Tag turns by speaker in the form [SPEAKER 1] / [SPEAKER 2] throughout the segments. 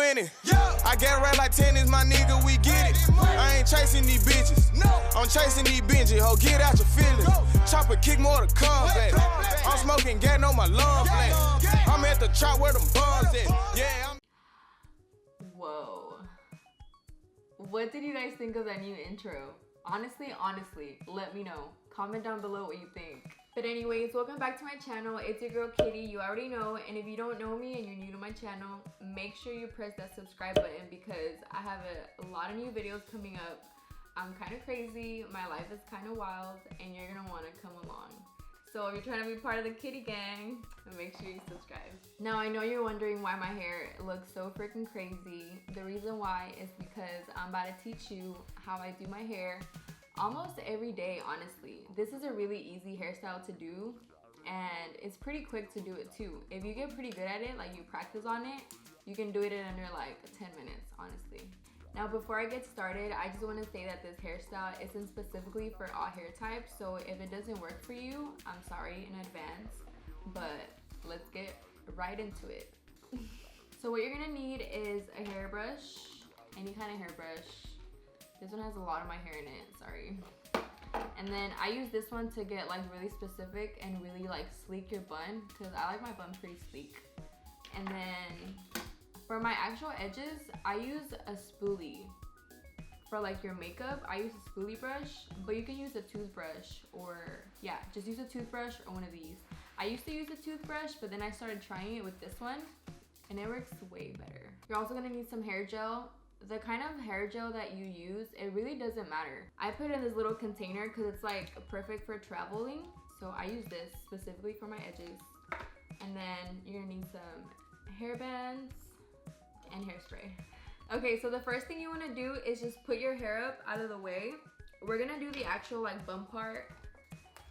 [SPEAKER 1] winning. I get right like tennis, my nigga, we get it. I ain't chasing these bitches. I'm chasing these binges, ho, get out your feelings. Chopper kick more to come back. I'm smoking, getting on my lung flat. I'm at the trap where them bums at. Yeah,
[SPEAKER 2] Whoa. What did you guys think of that new intro? Honestly, let me know. Comment down below what you think. But anyways, welcome back to my channel. It's your girl Kitty, you already know. And if you don't know me and you're new to my channel, make sure you press that subscribe button because I have a lot of new videos coming up. I'm kind of crazy, my life is kind of wild, and you're gonna want to come along. So if you're trying to be part of the Kitty gang, make sure you subscribe. Now I know you're wondering why my hair looks so freaking crazy. The reason why is because I'm about to teach you how I do my hair almost every day, honestly. This is a really easy hairstyle to do, and it's pretty quick to do it too. If you get pretty good at it, like you practice on it, you can do it in under like 10 minutes, honestly. Now before I get started, I just want to say that this hairstyle isn't specifically for all hair types, so if it doesn't work for you, I'm sorry in advance, but let's get right into it. So what you're gonna need is a hairbrush, any kind of hairbrush. This one has a lot of my hair in it, sorry. And then I use this one to get like really specific and really like sleek your bun, because I like my bun pretty sleek. And then for my actual edges, I use a spoolie. For like your makeup, I use a spoolie brush, but you can use a toothbrush, or yeah, just use a toothbrush or one of these. I used to use a toothbrush, but then I started trying it with this one, and it works way better. You're also gonna need some hair gel. The kind of hair gel that you use, it really doesn't matter. I put it in this little container because it's like perfect for traveling. So I use this specifically for my edges. And then you're gonna need some hair bands and hairspray. Okay, so the first thing you wanna do is just put your hair up out of the way. We're gonna do the actual like bun part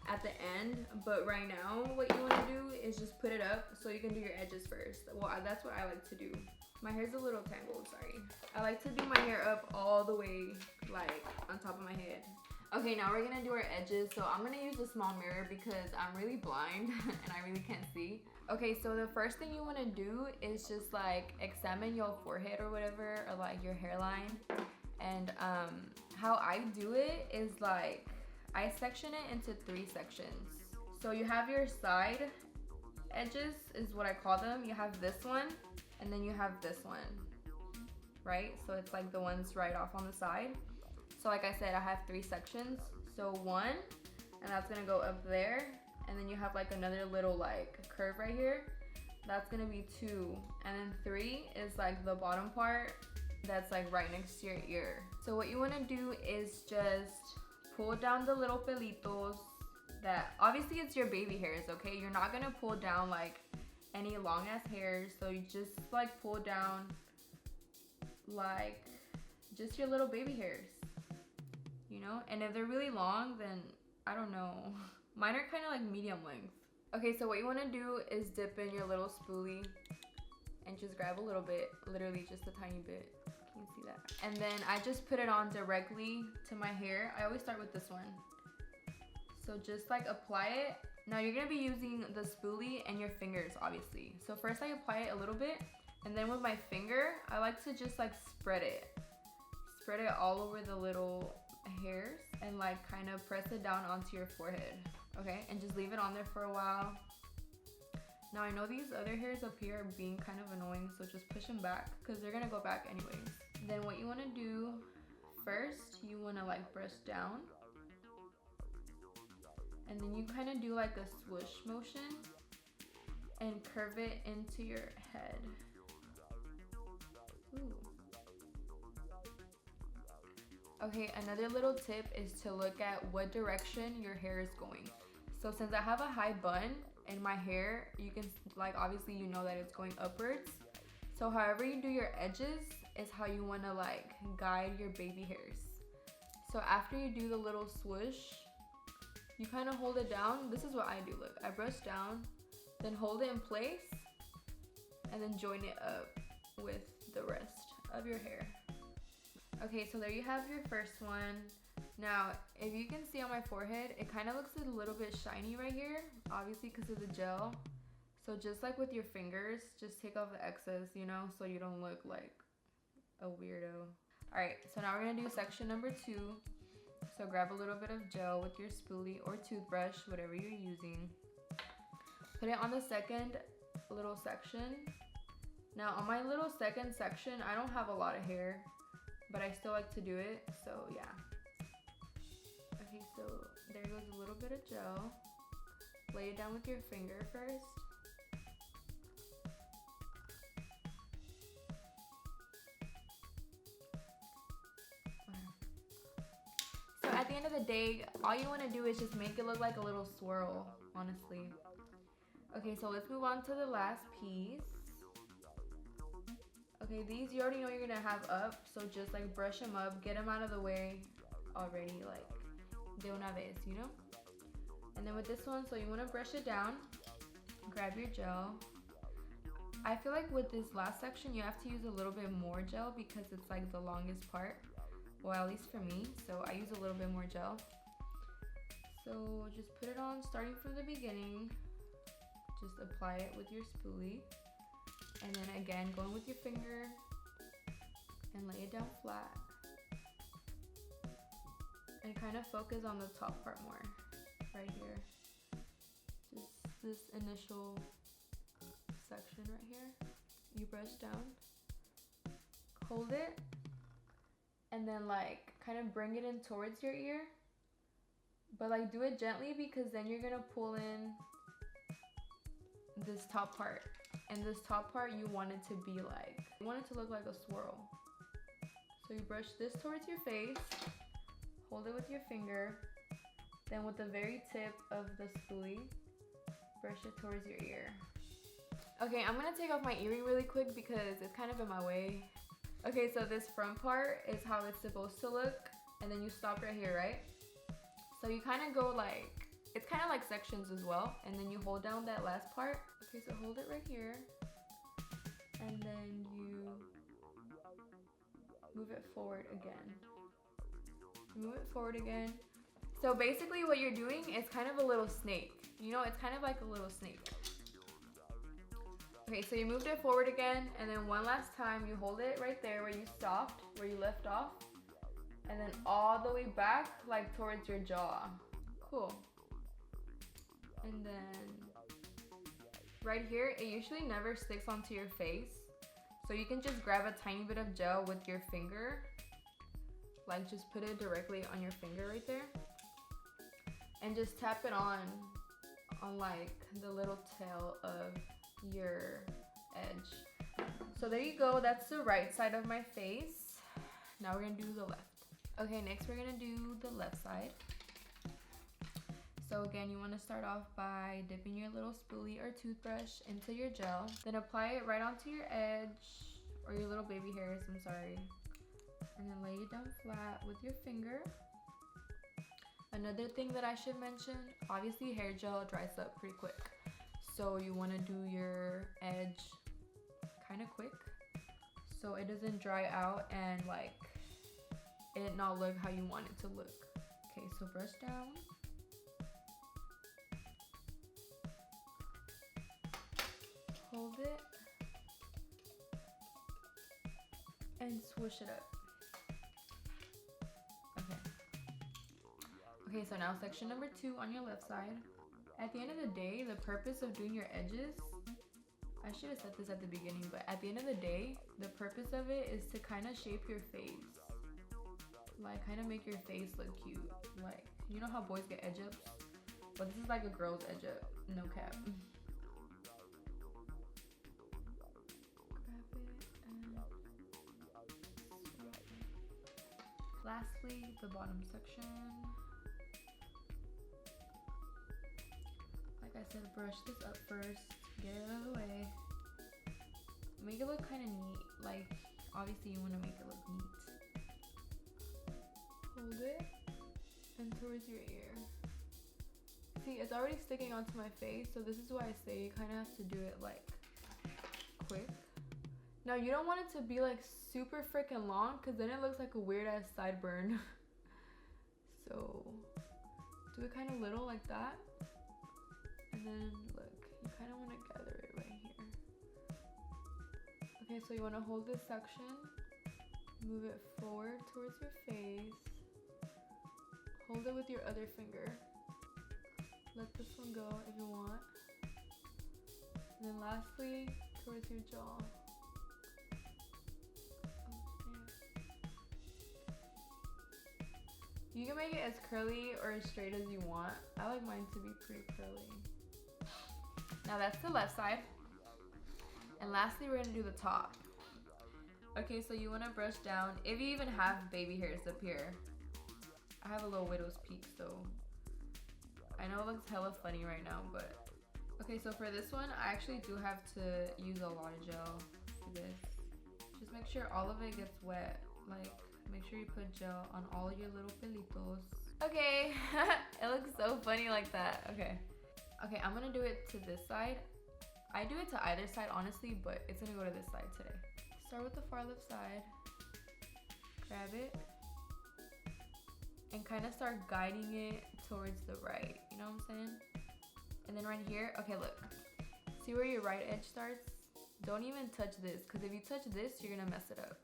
[SPEAKER 2] at the end, but right now what you wanna do is just put it up so you can do your edges first. Well, that's what I like to do. My hair's a little tangled, sorry. I like to do my hair up all the way, like on top of my head. Okay, now we're gonna do our edges. So I'm gonna use a small mirror because I'm really blind and I really can't see. Okay, so the first thing you wanna do is just like examine your forehead or whatever, or like your hairline. And how I do it is like, I section it into 3 sections. So you have your side edges is what I call them. You have this one, and then you have this one, right? So it's like the ones right off on the side. So like I said, I have 3 sections. So 1, and that's gonna go up there. And then you have like another little like curve right here. That's gonna be 2. And then 3 is like the bottom part that's like right next to your ear. So what you wanna do is just pull down the little pelitos that, obviously it's your baby hairs, okay? You're not gonna pull down like any long ass hairs, so you just like pull down like just your little baby hairs, you know? And if they're really long, then I don't know. Mine are kind of like medium length. Okay, so what you want to do is dip in your little spoolie and just grab a little bit, literally just a tiny bit. Can you see that? And then I just put it on directly to my hair. I always start with this one. So just like apply it. Now you're gonna be using the spoolie and your fingers, obviously. So first I apply it a little bit, and then with my finger, I like to just like spread it. Spread it all over the little hairs and like kind of press it down onto your forehead, okay? And just leave it on there for a while. Now I know these other hairs up here are being kind of annoying, so just push them back because they're gonna go back anyways. Then what you wanna do first, you wanna like brush down. And then you kind of do like a swoosh motion and curve it into your head. Ooh. Okay, another little tip is to look at what direction your hair is going. So since I have a high bun in my hair, you can like, obviously you know that it's going upwards. So however you do your edges is how you want to like guide your baby hairs. So after you do the little swoosh, you kind of hold it down. This is what I do, look. I brush down, then hold it in place, and then join it up with the rest of your hair. Okay, so there you have your first one. Now, if you can see on my forehead, it kind of looks a little bit shiny right here, obviously because of the gel. So just like with your fingers, just take off the excess, you know, so you don't look like a weirdo. All right, so now we're gonna do section number 2. So grab a little bit of gel with your spoolie or toothbrush, whatever you're using. Put it on the second little section. Now on my little second section, I don't have a lot of hair, but I still like to do it, so yeah. Okay, so there goes a little bit of gel. Lay it down with your finger first. So at the end of the day, all you want to do is just make it look like a little swirl, honestly. Okay, so let's move on to the last piece. Okay, these you already know you're gonna have up, so just like brush them up, get them out of the way already, like de una vez, you know? And then with this one, so you wanna brush it down, grab your gel. I feel like with this last section, you have to use a little bit more gel because it's like the longest part. Well, at least for me, so I use a little bit more gel. So just put it on starting from the beginning. Just apply it with your spoolie. And then again, go in with your finger and lay it down flat. And kind of focus on the top part more, right here. Just this initial section right here. You brush down, hold it, and then like kind of bring it in towards your ear. But like do it gently because then you're gonna pull in this top part. And this top part you want it to be like, you want it to look like a swirl. So you brush this towards your face, hold it with your finger, then with the very tip of the spoolie, brush it towards your ear. Okay, I'm gonna take off my earring really quick because it's kind of in my way. Okay, so this front part is how it's supposed to look, and then you stop right here, right? So you kind of go like, it's kind of like sections as well, and then you hold down that last part. Okay, so hold it right here, and then you move it forward again. Move it forward again. So basically what you're doing is kind of a little snake. You know, it's kind of like a little snake. Okay, so you moved it forward again, and then one last time you hold it right there where you stopped, where you left off, and then all the way back, like towards your jaw. Cool. And then right here, it usually never sticks onto your face. So you can just grab a tiny bit of gel with your finger. Like just put it directly on your finger right there. And just tap it on like the little tail of your edge. So there you go, that's the right side of my face. Now we're gonna do the left. Okay, next we're gonna do the left side. So again, you want to start off by dipping your little spoolie or toothbrush into your gel. Then apply it right onto your edge, or your little baby hairs, I'm sorry. And then lay it down flat with your finger. Another thing that I should mention, obviously hair gel dries up pretty quick. So you want to do your edge kind of quick, so it doesn't dry out and like it not look how you want it to look. Okay, so brush down. Hold it and swoosh it up. Okay, so now section number 2 on your left side. At the end of the day, the purpose of doing your edges, I should have said this at the beginning, but at the end of the day, the purpose of it is to kind of shape your face. Like kind of make your face look cute. Like, you know how boys get edge ups? But this is like a girl's edge up, no cap. Lastly, the bottom section. Like I said, brush this up first, get it out of the way. Make it look kind of neat. Like, obviously you want to make it look neat. Hold it and towards your ear. See, it's already sticking onto my face, so this is why I say you kind of have to do it like quick. Now you don't want it to be like super freaking long, because then it looks like a weird ass sideburn. So do it kind of little like that, and then look, you kind of want to gather it right here. Okay, so you want to hold this section Move it forward towards your face. Hold it with your other finger. Let this one go if you want. And then lastly, towards your jaw. You can make it as curly or as straight as you want. I like mine to be pretty curly. Now that's the left side. And lastly, we're gonna do the top. Okay, so you wanna brush down, if you even have baby hairs up here. I have a little widow's peak, so I know it looks hella funny right now, but. Okay, so for this one, I actually do have to use a lot of gel for this. Just make sure all of it gets wet. Like, make sure you put gel on all your little pelitos. Okay, it looks so funny like that. Okay, I'm gonna do it to this side. I do it to either side, honestly, but it's gonna go to this side today. Start with the far left side. Grab it. And kind of start guiding it towards the right. You know what I'm saying? And then right here, okay, look. See where your right edge starts? Don't even touch this, because if you touch this, you're gonna mess it up.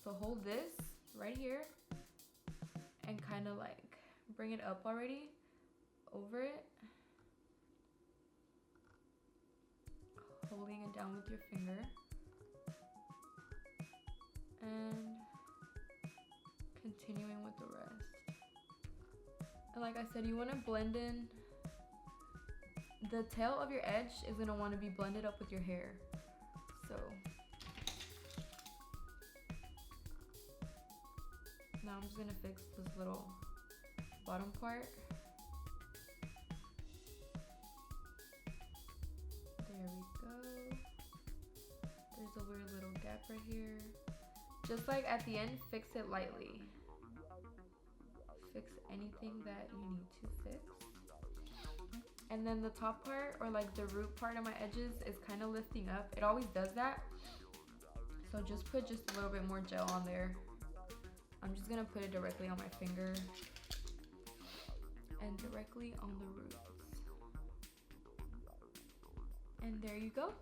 [SPEAKER 2] So hold this right here and kind of like bring it up already over it. Holding it down with your finger. And continuing with the rest. And like I said, you want to blend in. The tail of your edge is going to want to be blended up with your hair. So now I'm just going to fix this little bottom part. There we go. There's a weird little gap right here. Just like at the end, fix it lightly. Fix anything that you need to fix. And then the top part, or like the root part of my edges, is kind of lifting up. It always does that. So just put just a little bit more gel on there. I'm just gonna put it directly on my finger and directly on the roots. And there you go.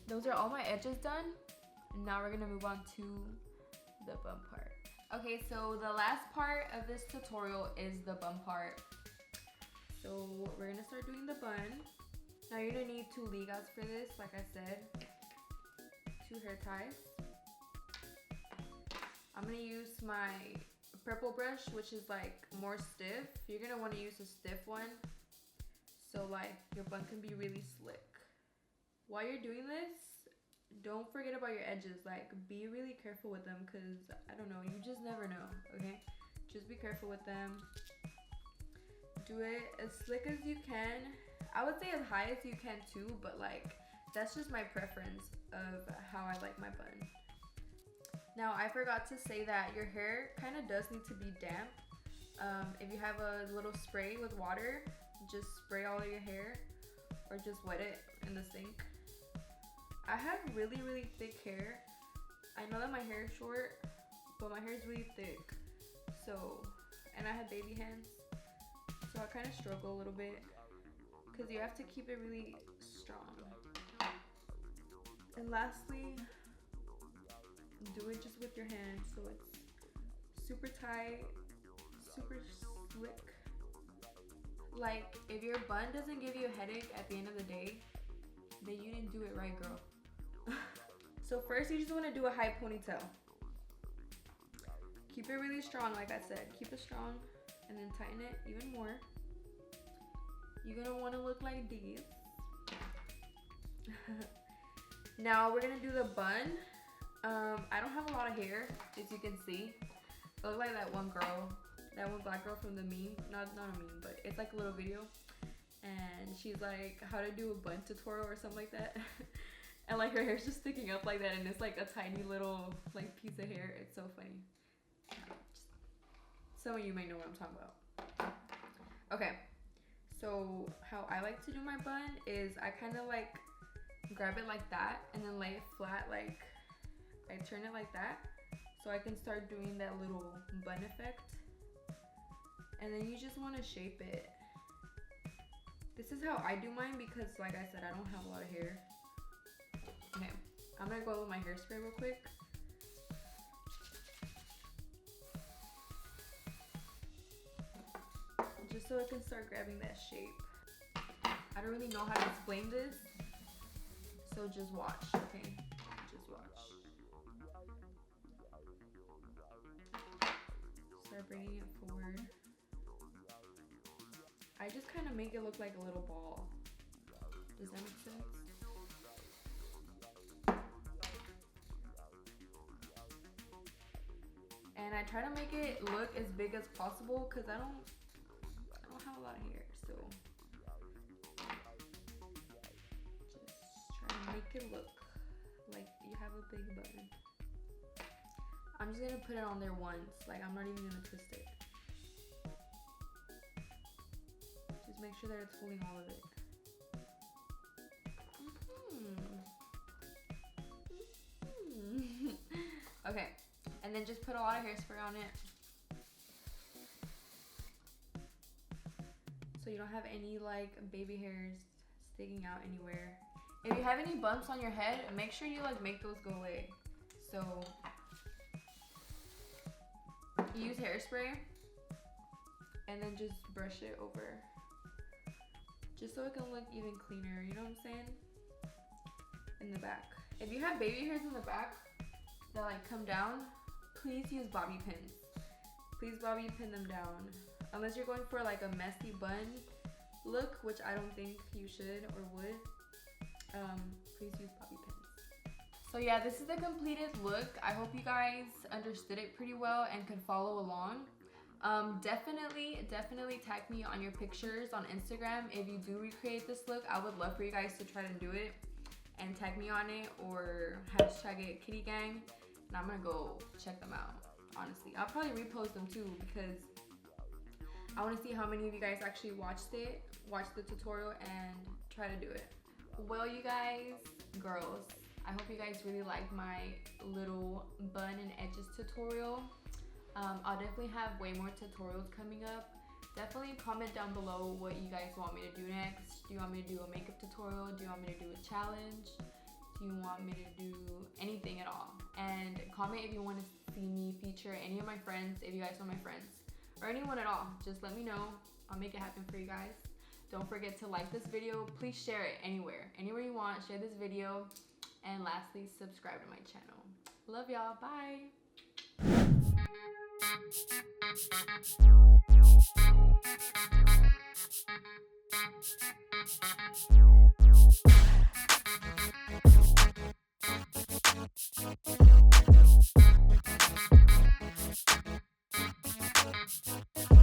[SPEAKER 2] Those are all my edges done. Now we're gonna move on to the bun part. Okay, so the last part of this tutorial is the bun part. So we're gonna start doing the bun. Now you're gonna need 2 ligas for this, like I said. 2 hair ties. I'm gonna use my purple brush, which is like more stiff. You're gonna wanna use a stiff one, so like your bun can be really slick. While you're doing this, don't forget about your edges. Like, be really careful with them, because I don't know, you just never know, okay? Just be careful with them. Do it as slick as you can. I would say as high as you can too, but like, that's just my preference of how I like my bun. Now, I forgot to say that your hair kind of does need to be damp. If you have a little spray with water, just spray all of your hair, or just wet it in the sink. I have really, really thick hair. I know that my hair is short, but my hair is really thick. So, and I have baby hands. So I kind of struggle a little bit, because you have to keep it really strong. And lastly, do it just with your hands, so it's super tight, super slick. Like, if your bun doesn't give you a headache at the end of the day, then you didn't do it right, girl. So first, you just want to do a high ponytail. Keep it really strong, like I said. Keep it strong, and then tighten it even more. You're gonna want to look like these. Now we're gonna do the bun. I don't have a lot of hair, as you can see. I look like that one girl, that one black girl from the meme. Not a meme, but it's like a little video. And she's like, how to do a bun tutorial or something like that. And like her hair's just sticking up like that, and it's like a tiny little like piece of hair. It's so funny. Some of you may know what I'm talking about. Okay, so how I like to do my bun is I kind of like grab it like that and then lay it flat, like I turn it like that, so I can start doing that little bun effect. And then you just want to shape it. This is how I do mine, because like I said, I don't have a lot of hair. Okay, I'm gonna go with my hairspray real quick. so it can start grabbing that shape. I don't really know how to explain this, so just watch, okay? Just watch. Start bringing it forward. I just kind of make it look like a little ball. Does that make sense? And I try to make it look as big as possible because I don't have a lot of hair, so just try to make it look like you have a big button. I'm just gonna put it on there once, like I'm not even gonna twist it. Just make sure that it's holding all of it. Okay, and then just put a lot of hairspray on it so you don't have any like baby hairs sticking out anywhere. If you have any bumps on your head, make sure you like make those go away. So you use hairspray and then just brush it over just so it can look even cleaner, you know what I'm saying? In the back. If you have baby hairs in the back that like come down, please use bobby pins. Please bobby pin them down. Unless you're going for like a messy bun look, which I don't think you should or would. Please use bobby pins. So yeah, this is the completed look. I hope you guys understood it pretty well and could follow along. Definitely tag me on your pictures on Instagram if you do recreate this look. I would love for you guys to try to do it and tag me on it, or hashtag it kitty gang, and I'm gonna go check them out. Honestly, I'll probably repost them too because I want to see how many of you guys actually watched the tutorial and try to do it. Well, you guys, girls, I hope you guys really liked my little bun and edges tutorial. I'll definitely have way more tutorials coming up. Definitely comment down below what you guys want me to do next. Do you want me to do a makeup tutorial? Do you want me to do a challenge? Do you want me to do anything at all? And comment if you want to see me feature any of my friends, if you guys are my friends, or anyone at all. Just let me know. I'll make it happen for you guys. Don't forget to like this video. Please share it anywhere you want. Share this video. And lastly, subscribe to my channel. Love y'all. Bye.